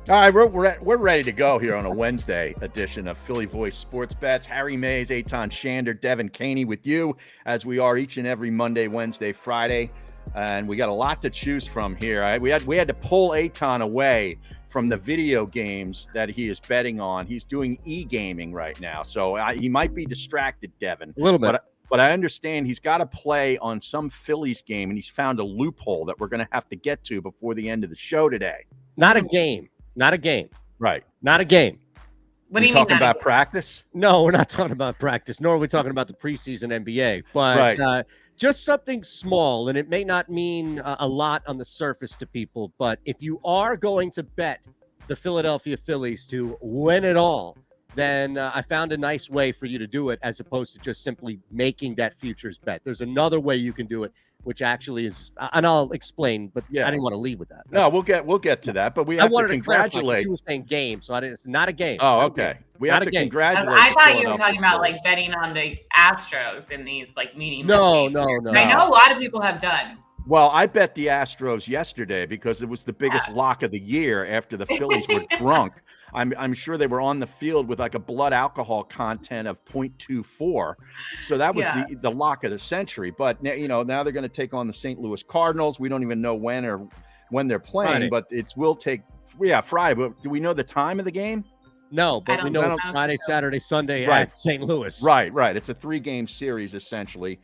All right, we're ready to go here on a Wednesday edition of Philly Voice Sports Bets. Harry Mays, Eitan Shander, Devin Caney with you as we are each and every Monday, Wednesday, Friday, and we got a lot to choose from here. We had to pull Eitan away from the video games that he is betting on. He's doing e-gaming right now, so he might be distracted, Devin, a little bit. But I understand he's got to play on some Phillies game, and he's found a loophole that we're going to have to get to before the end of the show today. Not a game. Not a game. Right. Not a game. What do you mean? Talking about practice? No, we're not talking about practice, nor are we talking about the preseason NBA. But just something small, and it may not mean a lot on the surface to people, but if you are going to bet the Philadelphia Phillies to win it all, then I found a nice way for you to do it as opposed to just simply making that futures bet. There's another way you can do it, which actually is, and I'll explain, but I didn't want to lead with that. No, we'll get to that, but we have to congratulate. You were saying game, so it's not a game. Oh, okay. We have to congratulate. I thought you were talking about like betting on the Astros in these like meaningless games. No. I know a lot of people have done. Well, I bet the Astros yesterday because it was the biggest lock of the year after the Phillies were drunk. I'm sure they were on the field with like a blood alcohol content of 0.24. So that was the lock of the century. But now they're going to take on the St. Louis Cardinals. We don't even know when they're playing, Friday. But Friday. But do we know the time of the game? No, but we know it's Friday, Saturday, Sunday at St. Louis. Right. It's a 3-game series essentially.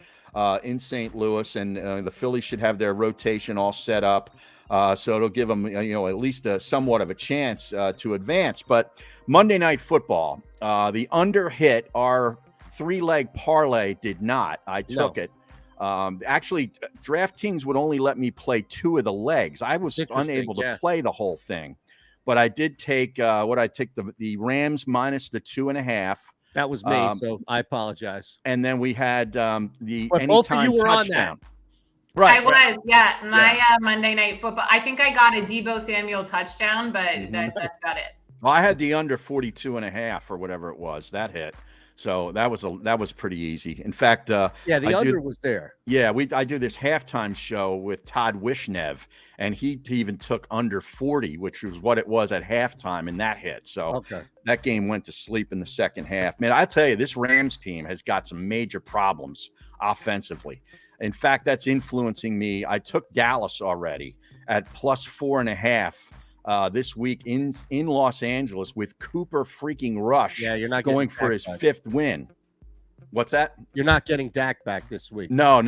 In St. Louis, and the Phillies should have their rotation all set up, so it'll give them, at least somewhat of a chance to advance. But Monday Night Football, the under hit, our 3-leg parlay did not. I took it. Actually, DraftKings would only let me play 2 of the legs. I was unable to play the whole thing, but I did take the Rams minus the 2.5. That was me, so I apologize. And then we had the both of you were touchdown. On that. Right. I was, my Monday Night Football. I think I got a Debo Samuel touchdown, but that's about it. Well, I had the under 42.5 or whatever it was. That hit. So that was pretty easy. In fact, the under was there. Yeah, I do this halftime show with Todd Wishnev, and he even took under 40, which was what it was at halftime, and that hit. So that game went to sleep in the second half. Man, I tell you, this Rams team has got some major problems offensively. In fact, that's influencing me. I took Dallas already at plus 4.5. This week in Los Angeles with Cooper freaking Rush. Yeah, you're not going for his 5th win. What's that? You're not getting Dak back this week. No.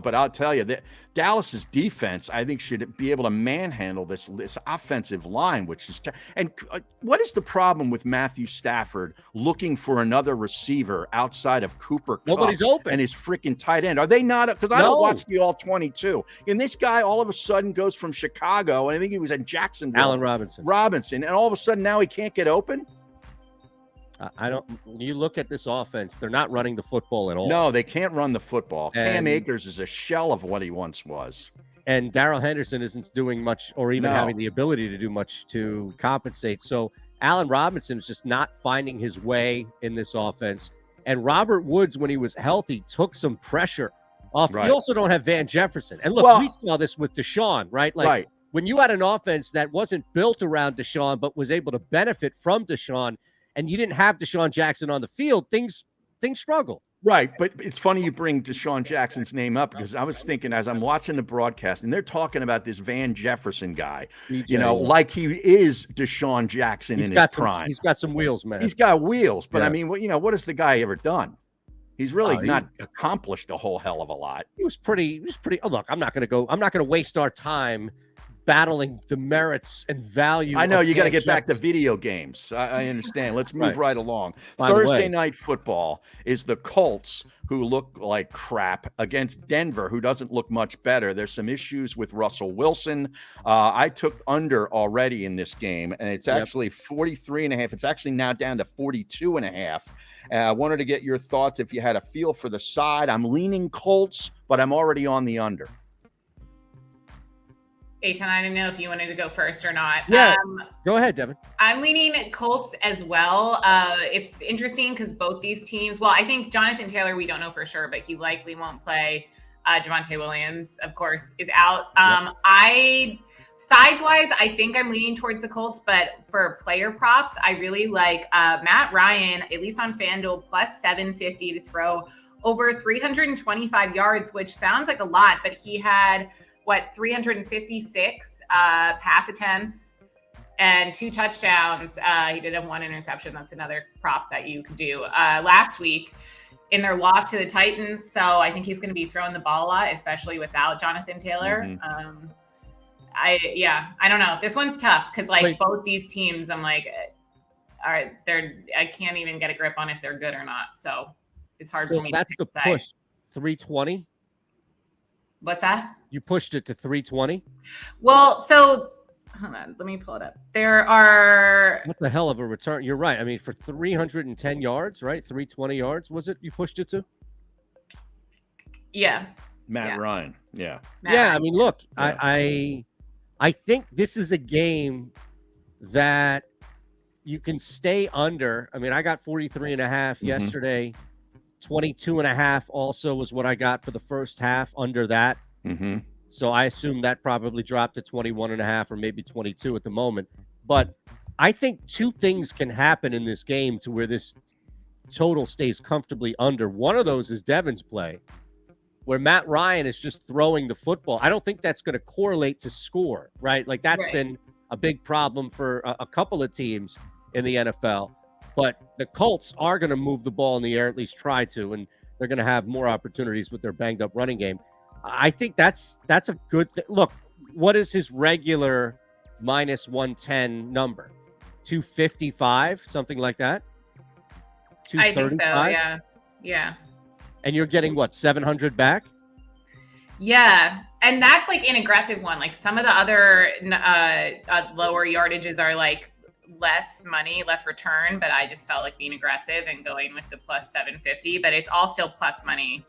But I'll tell you that Dallas's defense, I think, should be able to manhandle this offensive line, which is what is the problem with Matthew Stafford looking for another receiver outside of Cooper Kupp? Nobody's open. And his freaking tight end. Are they not? Because I don't watch the all 22. And this guy all of a sudden goes from Chicago, and I think he was in Jacksonville. Allen Robinson. And all of a sudden now he can't get open. When you look at this offense, they're not running the football at all. No, they can't run the football. Cam Akers is a shell of what he once was. And Darrell Henderson isn't doing much or even having the ability to do much to compensate. So Allen Robinson is just not finding his way in this offense. And Robert Woods, when he was healthy, took some pressure off. You also don't have Van Jefferson. And look, we saw this with Deshaun, right? When you had an offense that wasn't built around Deshaun but was able to benefit from Deshaun, and you didn't have Deshaun Jackson on the field, things struggle. Right, but it's funny you bring Deshaun Jackson's name up because I was thinking as I'm watching the broadcast, and they're talking about this Van Jefferson guy, like he is Deshaun Jackson in his prime. He's got some wheels, man. He's got wheels, but I mean, what has the guy ever done? He's really not accomplished a whole hell of a lot. He was pretty. Oh, look, I'm not going to waste our time battling the merits and value. I know you got to get back to video games. I understand. Let's move right along. Thursday Night Football is the Colts, who look like crap, against Denver, who doesn't look much better. There's some issues with Russell Wilson. I took under already in this game, and it's actually 43.5. It's actually now down to 42.5. I wanted to get your thoughts if you had a feel for the side. I'm leaning Colts, but I'm already on the under. Eitan, I didn't know if you wanted to go first or not. Yeah, go ahead, Devin. I'm leaning Colts as well. It's interesting because both these teams, I think Jonathan Taylor, we don't know for sure, but he likely won't play. Javonte Williams, of course, is out. Sides-wise, I think I'm leaning towards the Colts, but for player props, I really like Matt Ryan, at least on FanDuel, plus 750 to throw over 325 yards, which sounds like a lot, but he had, 356 pass attempts and 2 touchdowns. He did have 1 interception. That's another prop that you could do last week in their loss to the Titans. So I think he's going to be throwing the ball a lot, especially without Jonathan Taylor. I don't know. This one's tough because both these teams, I'm like, all right, I can't even get a grip on if they're good or not. So it's hard for me. That's the push. 320. What's that? You pushed it to 320. Well, so hold on, let me pull it up. There are. What the hell of a return? You're right. I mean, for 310 yards, right? 320 yards, was it? You pushed it to? Yeah. Matt Ryan. Yeah. I mean, look, I think this is a game that you can stay under. I mean, I got 43.5 yesterday. 22.5 also was what I got for the first half under that. So I assume that probably dropped to 21.5 or maybe 22 at the moment. But I think 2 things can happen in this game to where this total stays comfortably under. One of those is Devin's play, where Matt Ryan is just throwing the football. I don't think that's going to correlate to score, right? Like that's been a big problem for a couple of teams in the NFL. But the Colts are going to move the ball in the air, at least try to, and they're going to have more opportunities with their banged-up running game. I think that's a good thing. Look, what is his regular minus 110 number? 255, something like that? I think so, yeah. And you're getting, 700 back? Yeah, and that's like an aggressive one. Like some of the other lower yardages are like less money, less return, but I just felt like being aggressive and going with the plus 750, but it's all still plus money.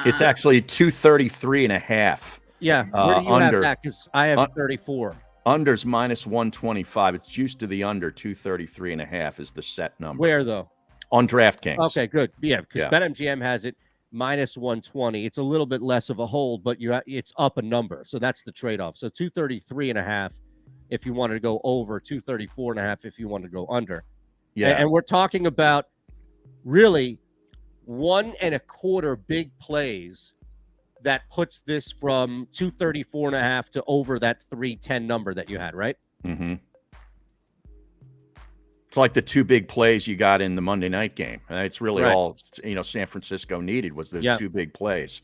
It's actually 233.5. Yeah, where do you have that? Because I have 34. Under's minus 125. It's juiced to the under. 233.5 is the set number. Where though? On DraftKings. Okay, good. Yeah, because BetMGM has it minus 120. It's a little bit less of a hold, but it's up a number. So that's the trade-off. So 233.5 if you wanted to go over, 234.5 if you wanted to go under. Yeah. And we're talking about really 1.25 big plays that puts this from 234.5 to over that 310 number that you had, right? It's like the 2 big plays you got in the Monday night game. It's really all San Francisco needed was those 2 big plays.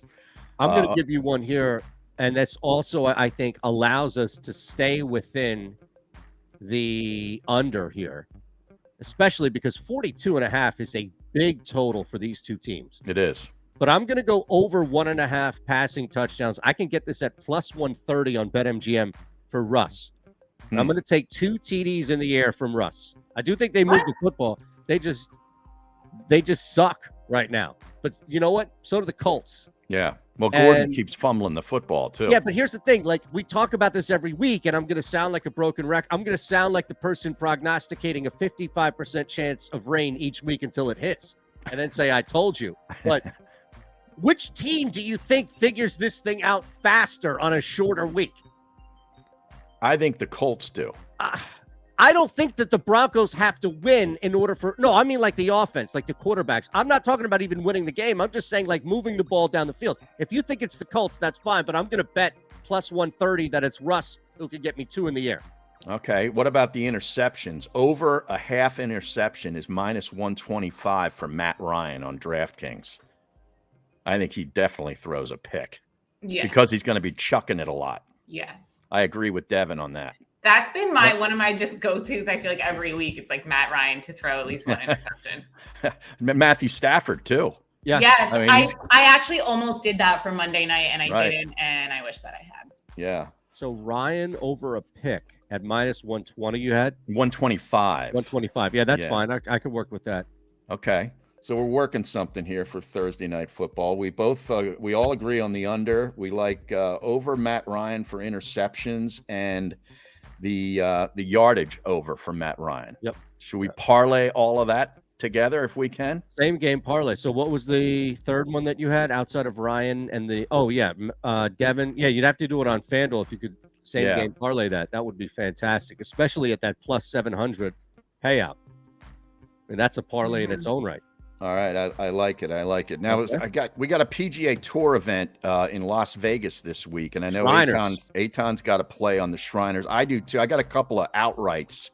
I'm going to give you one here, and that's also, I think, allows us to stay within the under here, especially because 42.5 is a big total for these 2 teams. It is. But I'm going to go over 1.5 passing touchdowns. I can get this at plus 130 on BetMGM for Russ. I'm going to take 2 TDs in the air from Russ. I do think they move the football. They just suck right now. But you know what? So do the Colts. Yeah. Well, Gordon keeps fumbling the football too. Yeah, but here's the thing. Like, we talk about this every week, and I'm going to sound like a broken record. I'm going to sound like the person prognosticating a 55% chance of rain each week until it hits, and then say, I told you. But which team do you think figures this thing out faster on a shorter week? I think the Colts do. I don't think that the Broncos have to win in order for – no, I mean like the offense, like the quarterbacks. I'm not talking about even winning the game. I'm just saying like moving the ball down the field. If you think it's the Colts, that's fine, but I'm going to bet plus 130 that it's Russ who could get me 2 in the air. Okay, what about the interceptions? Over a half interception is minus 125 for Matt Ryan on DraftKings. I think he definitely throws a pick because he's going to be chucking it a lot. Yes. I agree with Devin on that. That's been one of my just go-tos. I feel like every week it's like Matt Ryan to throw at least 1 interception. Matthew Stafford too. Yeah. Yes. I actually almost did that for Monday night and I didn't, and I wish that I had. Yeah. So Ryan over a pick at minus 120 you had? 125. 125. Yeah, that's fine. I could work with that. Okay. So we're working something here for Thursday Night Football. We both we all agree on the under. We like over Matt Ryan for interceptions and the yardage over for Matt Ryan. Yep. Should we parlay all of that together if we can. Same game parlay. So what was the third one that you had outside of Ryan and Devin? Yeah, you'd have to do it on FanDuel if you could same game parlay that. That would be fantastic, especially at that plus 700 payout. And that's a parlay in its own right. All right, I like it. I like it. Now we got a PGA Tour event in Las Vegas this week, and I know Eitan's got to play on the Shriners. I do too. I got a couple of outrights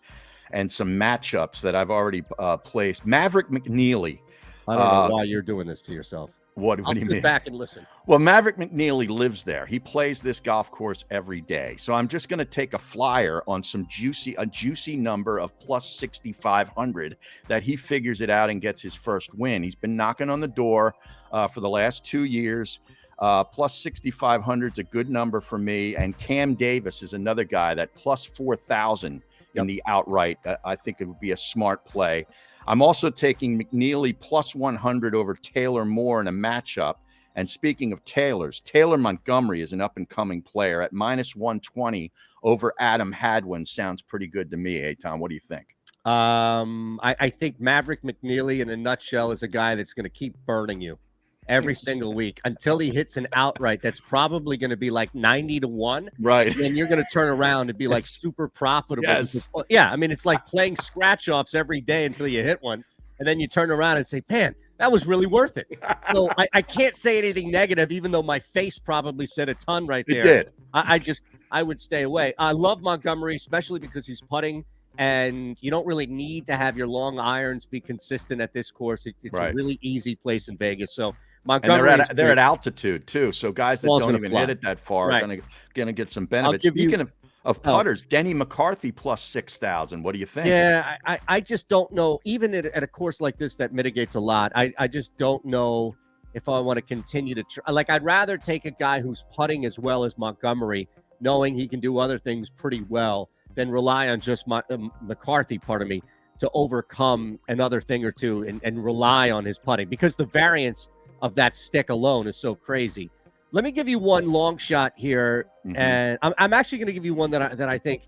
and some matchups that I've already placed. Maverick McNeely. I don't know why you're doing this to yourself. What do you mean? Sit back and listen. Well, Maverick McNeely lives there. He plays this golf course every day. So I'm just going to take a flyer on a juicy number of plus 6,500 that he figures it out and gets his first win. He's been knocking on the door for the last 2 years. Plus 6,500 is a good number for me. And Cam Davis is another guy that plus 4,000 in the outright. I think it would be a smart play. I'm also taking McNeely plus 100 over Taylor Moore in a matchup. And speaking of Taylors, Taylor Montgomery is an up-and-coming player at minus 120 over Adam Hadwin. Sounds pretty good to me, Eitan. What do you think? I think Maverick McNeely, in a nutshell, is a guy that's going to keep burning you every single week until he hits an outright that's probably going to be like 90-1. Right. And you're going to turn around and be like super profitable. Yes. Yeah. I mean, it's like playing scratch offs every day until you hit one. And then you turn around and say, man, that was really worth it. So I can't say anything negative, even though my face probably said a ton right there. It did. I would stay away. I love Montgomery, especially because he's putting, and you don't really need to have your long irons be consistent at this course. It's a really easy place in Vegas. So Montgomery, and they're at altitude too, so guys that don't even hit it that far are gonna get some benefits. Speaking of putters, Denny McCarthy plus 6,000. What do you think? Yeah, I just don't know. Even at a course like this that mitigates a lot, I just don't know if I want to continue to I'd rather take a guy who's putting as well as Montgomery, knowing he can do other things pretty well, than rely on just McCarthy, to overcome another thing or two and rely on his putting, because the variance of that stick alone is so crazy. Let me give you one long shot here, and I'm actually going to give you one that I think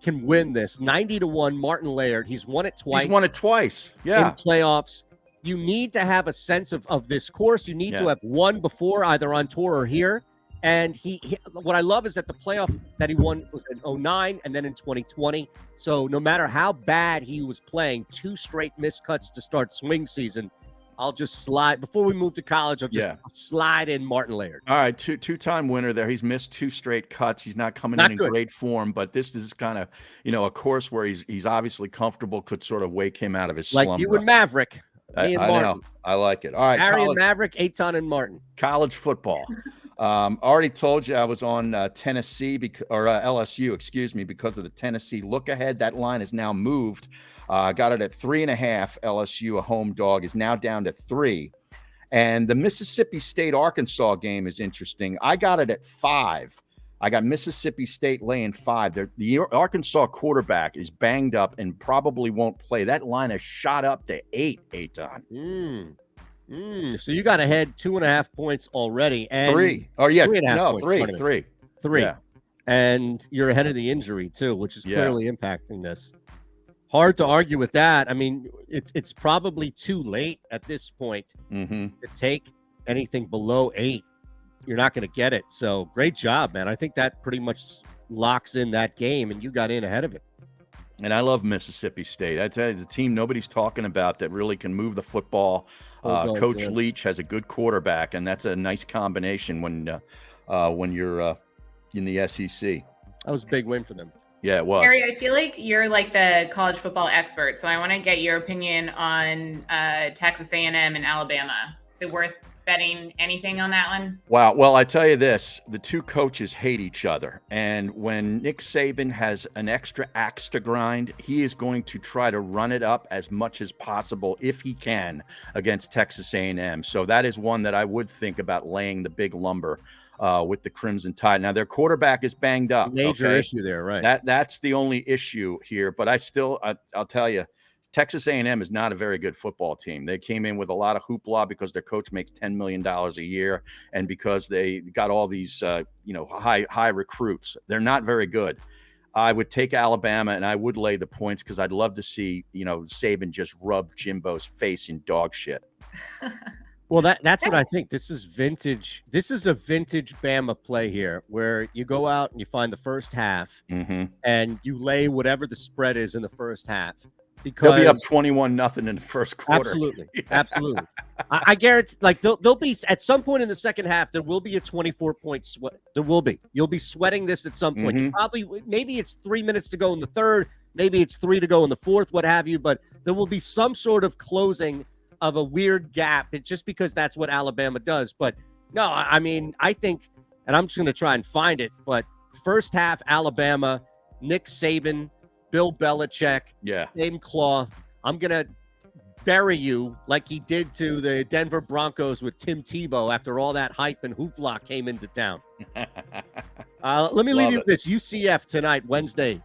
can win this. 90-1, Martin Laird. He's won it twice. Yeah. In playoffs. You need to have a sense of this course. You need to have won before, either on tour or here. And he what I love is that the playoff that he won was in 2009 and then in 2020. So no matter how bad he was playing, 2 straight miscuts to start swing season, I'll just slide before we move to college. I'll just slide in Martin Laird. All right, two-time winner there. He's missed 2 straight cuts. He's not coming in great form, but this is kind of a course where he's obviously comfortable. Could sort of wake him out of his slumber. Like you and Maverick. I know. I like it. All right, Harry and Maverick, Eitan and Martin. College football. Already told you I was on Tennessee or LSU, excuse me, because of the Tennessee look ahead. That line is now moved. Got it at 3.5. LSU, a home dog, is now down to 3. And the Mississippi State-Arkansas game is interesting. I got it at 5. I got Mississippi State laying 5. The Arkansas quarterback is banged up and probably won't play. That line has shot up to 8, Eitan. So you got ahead 2.5 points already. And 3. Oh, yeah. 3.5 points. 3. 3. Yeah. And you're ahead of the injury, too, which is clearly impacting this. Hard to argue with that. I mean, it's probably too late at this point to take anything below 8. You're not going to get it. So great job, man. I think that pretty much locks in that game, and you got in ahead of it. And I love Mississippi State. I tell you, it's a team nobody's talking about that really can move the football. Coach Leach has a good quarterback, and that's a nice combination when you're in the SEC. That was a big win for them. Yeah, it was. Harry, I feel like you're like the college football expert, so I want to get your opinion on Texas A&M and Alabama. Is it worth betting anything on that one? Wow. Well, I tell you this, the two coaches hate each other. And when Nick Saban has an extra axe to grind, he is going to try to run it up as much as possible if he can against Texas A&M. So that is one that I would think about laying the big lumber with the Crimson Tide. Now, their quarterback is banged up. Major issue there, right? That's the only issue here. But I'll tell you, Texas A&M is not a very good football team. They came in with a lot of hoopla because their coach makes $10 million a year and because they got all these, high recruits. They're not very good. I would take Alabama, and I would lay the points because I'd love to see, Saban just rub Jimbo's face in dog shit. Well, that's what I think. This is vintage. This is a vintage Bama play here, where you go out and you find the first half, and you lay whatever the spread is in the first half. Because they'll be up 21-0 in the first quarter. Absolutely, absolutely. I guarantee, like they'll be at some point in the second half. There will be a 24-point sweat. There will be. You'll be sweating this at some point. You maybe it's 3 minutes to go in the third. Maybe it's 3 to go in the fourth. What have you? But there will be some sort of closing of a weird gap. It's just because that's what Alabama does. But no, I mean, I think, and I'm just going to try and find it. But first half, Alabama, Nick Saban, Bill Belichick, same cloth. I'm going to bury you like he did to the Denver Broncos with Tim Tebow after all that hype and hoopla came into town. Let me leave you with this. UCF tonight, Wednesday.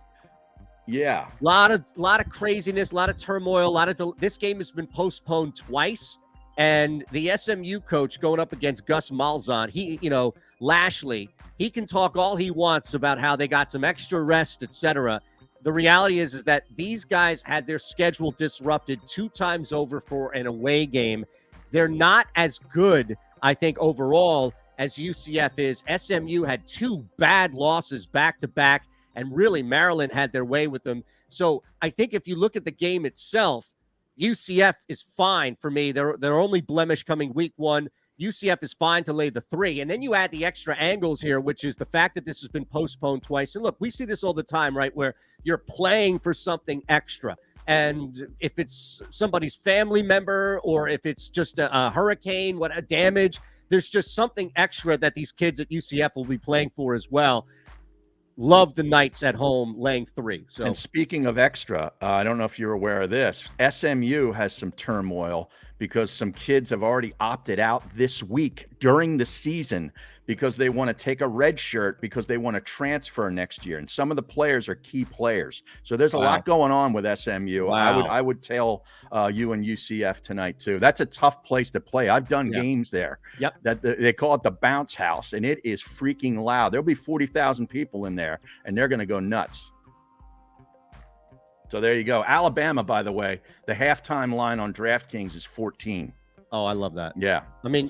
Yeah. A lot of craziness, a lot of turmoil, this game has been postponed twice. And the SMU coach going up against Gus Malzahn, Lashley, he can talk all he wants about how they got some extra rest, etc. The reality is that these guys had their schedule disrupted 2 times over for an away game. They're not as good, I think, overall as UCF is. SMU had 2 bad losses back-to-back, and really Maryland had their way with them. So I think if you look at the game itself, UCF is fine for me. They're only blemish coming week 1. UCF is fine to lay the 3. And then you add the extra angles here, which is the fact that this has been postponed twice. And look, we see this all the time, right, where you're playing for something extra. And if it's somebody's family member or if it's just a hurricane, a damage, there's just something extra that these kids at UCF will be playing for as well. Love the Knights at home laying 3. So, and speaking of extra, I don't know if you're aware of this. SMU has some turmoil because some kids have already opted out this week during the season because they want to take a red shirt because they want to transfer next year. And some of the players are key players. So there's a lot going on with SMU. Wow. I would tell you and UCF tonight too. That's a tough place to play. I've done games there. That they call it the bounce house, and it is freaking loud. There'll be 40,000 people in there, and they're going to go nuts. So there you go. Alabama, by the way, the halftime line on DraftKings is 14. Oh, I love that. Yeah. I mean,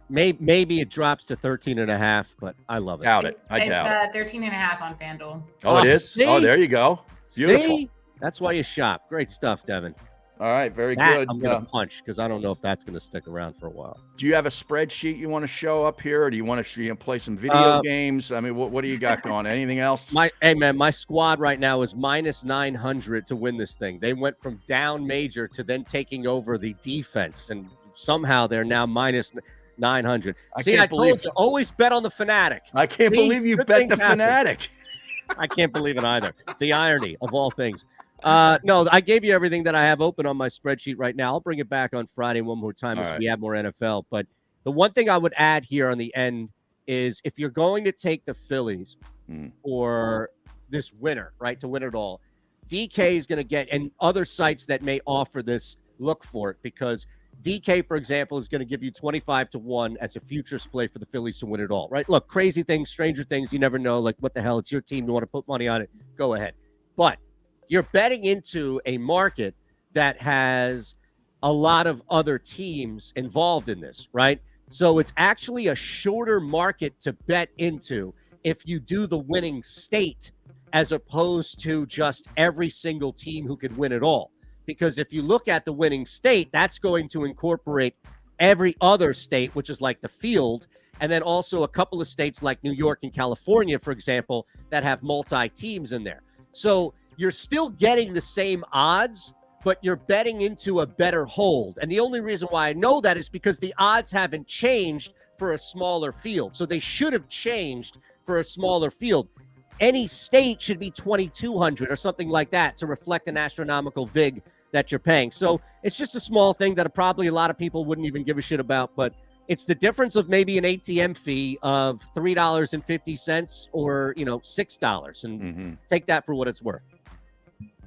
maybe it drops to 13.5, but I love it. I doubt it. 13.5 on FanDuel. Oh, it is? See? Oh, there you go. Beautiful. See? That's why you shop. Great stuff, Devin. All right, very good. I'm going to punch because I don't know if that's going to stick around for a while. Do you have a spreadsheet you want to show up here, or do you want to play some video games? I mean, what do you got going? Anything else? My squad right now is minus 900 to win this thing. They went from down major to then taking over the defense, and somehow they're now minus 900. I told you, always bet on the Fanatic. I can't believe you bet the Fanatic. I can't believe it either. The irony of all things. No, I gave you everything that I have open on my spreadsheet right now. I'll bring it back on Friday one more time as we have more NFL. But the one thing I would add here on the end is if you're going to take the Phillies or this winner, right, to win it all, DK is going to get, and other sites that may offer this, look for it, because DK, for example, is going to give you 25-1 as a futures play for the Phillies to win it all, right? Look, crazy things, stranger things, you never know. Like, what the hell? It's your team. You want to put money on it? Go ahead. But you're betting into a market that has a lot of other teams involved in this, right? So it's actually a shorter market to bet into if you do the winning state as opposed to just every single team who could win it all. Because if you look at the winning state, that's going to incorporate every other state, which is like the field, and then also a couple of states like New York and California, for example, that have multi-teams in there. So you're still getting the same odds, but you're betting into a better hold. And the only reason why I know that is because the odds haven't changed for a smaller field. So they should have changed for a smaller field. Any state should be 2,200 or something like that to reflect an astronomical VIG that you're paying. So it's just a small thing that probably a lot of people wouldn't even give a shit about, but it's the difference of maybe an ATM fee of $3.50 or, $6, and take that for what it's worth.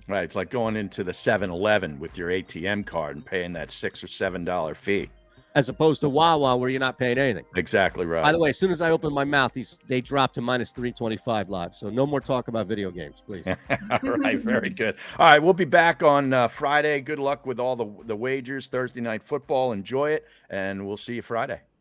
Right. It's like going into the 7-Eleven with your ATM card and paying that $6 or $7 fee. as opposed to Wawa where you're not paying anything. Exactly right. By the way, as soon as I open my mouth, they drop to minus 325 live. So no more talk about video games, please. All right, very good. All right, we'll be back on Friday. Good luck with all the wagers, Thursday night football. Enjoy it, and we'll see you Friday.